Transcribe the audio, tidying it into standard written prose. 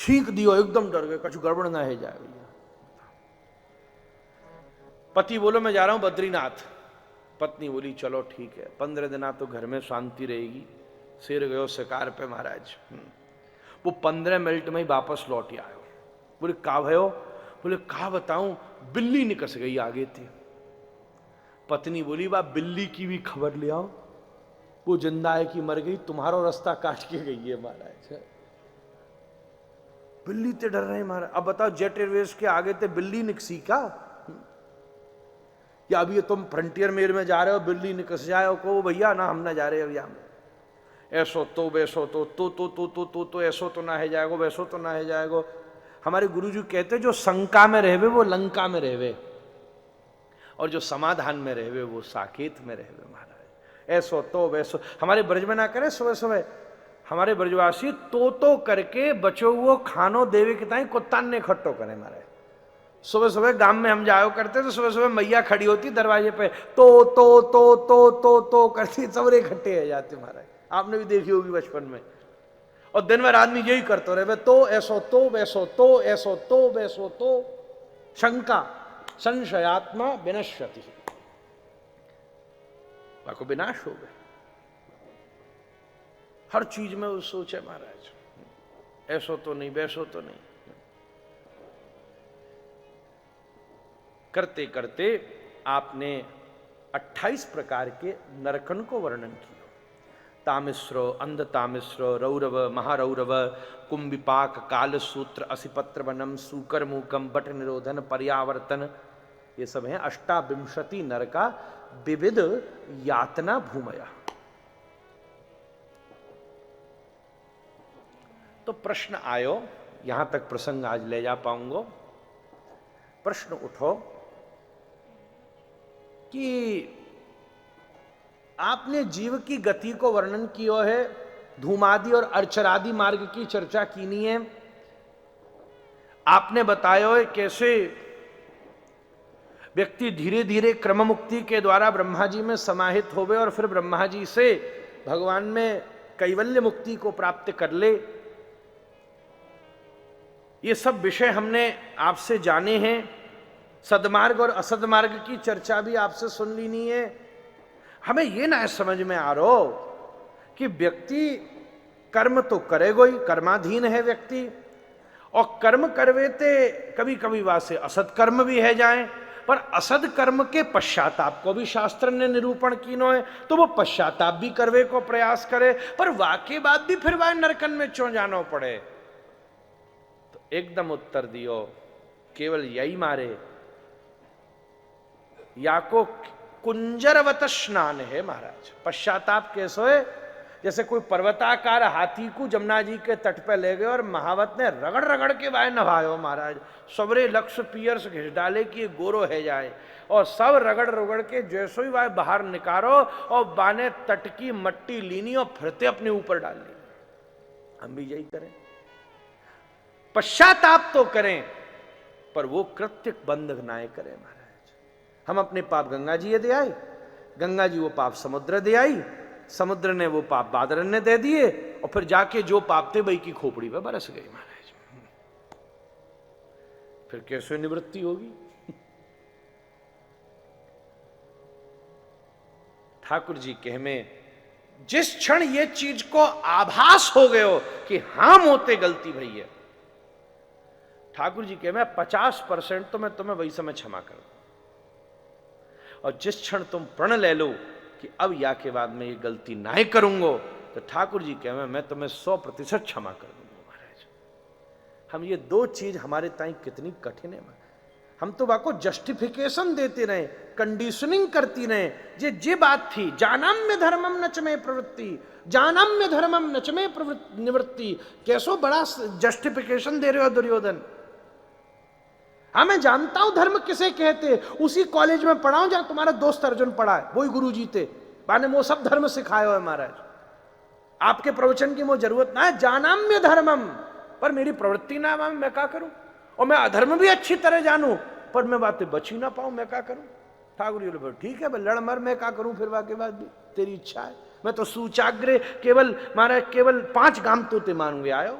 छींक दियो, एकदम डर गए, कछु गड़बड़ ना है जाए भैया। पति बोलो मैं जा रहा हूं बद्रीनाथ। पत्नी बोली चलो ठीक है, 15 दिन तो घर में शांति रहेगी। सिर गयो शिकार पे महाराज। वो 15 मिनट में ही वापस लौट आयो। बोले का भयो? बोले का बताऊं, बिल्ली निकस गई आगे थी। पत्नी बोली वाह बिल्ली की भी खबर ले आओ, वो जिंदा है कि मर गई, तुम्हारा रास्ता काट के गई है महाराज। बिल्ली ते डर रहे महाराज। अब बताओ जेट एयरवेज के आगे ते बिल्ली निकसी का? या अभी तुम फ्रंटियर मेल में जा रहे हो, बिल्ली निकस जाए को भैया ना हम ना जा रहे अभी हम, ऐसो तो वैसो तो ऐसो तो ना है जाएगो, वैसो तो ना है जाएगो। हमारे गुरुजी कहते जो शंका में रहवे वो लंका में रहवे, और जो समाधान में रहवे वो साकेत में रहवे महाराज। ऐसो तो वैसो हमारे ब्रज में ना करे। सुबह सुबह हमारे ब्रजवासी तो करके बचो वो खानो देवे के ताई कुत्तान ने इकट्ठो करे महाराज। सुबह सुबह गांव में हम जाओ करते तो सुबह सुबह मैया खड़ी होती दरवाजे पे, तो करती, सबरे इकट्ठे हो जाते महाराज। आपने भी देखी होगी बचपन में। और दिन भर आदमी यही करते रहे, तो ऐसो तो वैसो तो ऐसो तो वैसो तो। शंका संशयात्मा विनश्यति, को विनाश हो गए। हर चीज में वो सोचे महाराज, ऐसो तो नहीं वैसो तो नहीं। करते करते आपने 28 प्रकार के नरकन को वर्णन किया। तामिश्रो, अंधतामिश्रो, रौरव, महारौरव, कुंभिपाक, कालसूत्र, असिपत्र वनम, सूकर मूकम, बट निरोधन, पर्यावर्तन, ये सब हैं 28 नरका विविध यातना भूमया। तो प्रश्न आयो, यहां तक प्रसंग आज ले जा पाऊंगा। प्रश्न उठो कि आपने जीव की गति को वर्णन किया है, धूमादि और अर्चरादि मार्ग की चर्चा कीनी है। आपने बताया है कैसे व्यक्ति धीरे धीरे क्रम मुक्ति के द्वारा ब्रह्मा जी में समाहित होवे और फिर ब्रह्मा जी से भगवान में कैवल्य मुक्ति को प्राप्त कर ले। ये सब विषय हमने आपसे जाने हैं। सदमार्ग और असदमार्ग की चर्चा भी आपसे सुन लेनी है। हमें ये ना समझ में आ रहा हो कि व्यक्ति कर्म तो करेगा ही, कर्माधीन है व्यक्ति, और कर्म करवेते कभी कभी वासे असद कर्म भी है जाए, पर असद कर्म के पश्चाताप को भी शास्त्र ने निरूपण कीनो है, तो वो पश्चाताप भी करवे को प्रयास करे, पर वाके बाद भी फिर वह नरकन में क्यों जानो पड़े? तो एकदम उत्तर दियो, केवल यही मारे या को कुंजरवत स्नान है महाराज। पश्चाताप कैसे है? जैसे कोई पर्वताकार हाथी को जमुना जी के तट पे ले गए और महावत ने रगड़ रगड़ के वाय नभायो महाराज, सबरे लक्ष्य पियर से घिस डाले कि गोरो है जाए, और सब रगड़ रगड़ के जैसो ही वाय बाहर निकारो और बाने तट की मट्टी लीनी और फिरते अपने ऊपर डाल ली। हम भी यही करें, पश्चाताप तो करें, पर वो कृत्य बंध ना करें महाराज। हम अपने पाप गंगा जी दे आए, गंगा जी वो पाप समुद्र दे आई, समुद्र ने वो पाप बादल ने दे दिए, और फिर जाके जो पाप थे वही की खोपड़ी पे बरस गई महाराज। फिर कैसे निवृत्ति होगी? ठाकुर जी कहे में जिस क्षण ये चीज को आभास हो गए हो कि हां मोते गलती भई है, ठाकुर जी कहे में 50% तो मैं तुम्हें वही समय क्षमा कर दूं, और जिस क्षण तुम प्रण ले लो कि अब या के बाद मैं ये गलती नहीं करूंगा, तो ठाकुर जी कहे मैं तुम्हें 100% क्षमा कर दूंगा महाराज। हम ये दो चीज हमारे ताई कितनी कठिन है। हम तो वाको जस्टिफिकेशन देते रहे, कंडीशनिंग करती रहे। जे बात थी, जानम्य धर्मम नच में प्रवृत्ति, जानम्य धर्मम नच में निवृत्ति। कैसो बड़ा जस्टिफिकेशन दे रहे हो दुर्योधन। हाँ मैं जानता हूं धर्म किसे कहते, उसी कॉलेज में पढ़ा हूं जहां तुम्हारा दोस्त अर्जुन पढ़ा है, वही गुरु जी थे, माने वो सब धर्म सिखाए हो है महाराज। आपके प्रवचन की वो जरूरत ना है। जानाम्य धर्मम, पर मेरी प्रवृत्ति ना है, मैं क्या करूं? और मैं अधर्म भी अच्छी तरह जानूं, पर मैं बातें बची ना पाऊं, मैं क्या करूं? ठाकुर जी बोले ठीक है लड़ मर, मैं क्या करूं फिर वाके बाद भी, तेरी इच्छा है। मैं तो सूचाग्र केवल महाराज केवल 5 गाम तोते मान हुए आयो।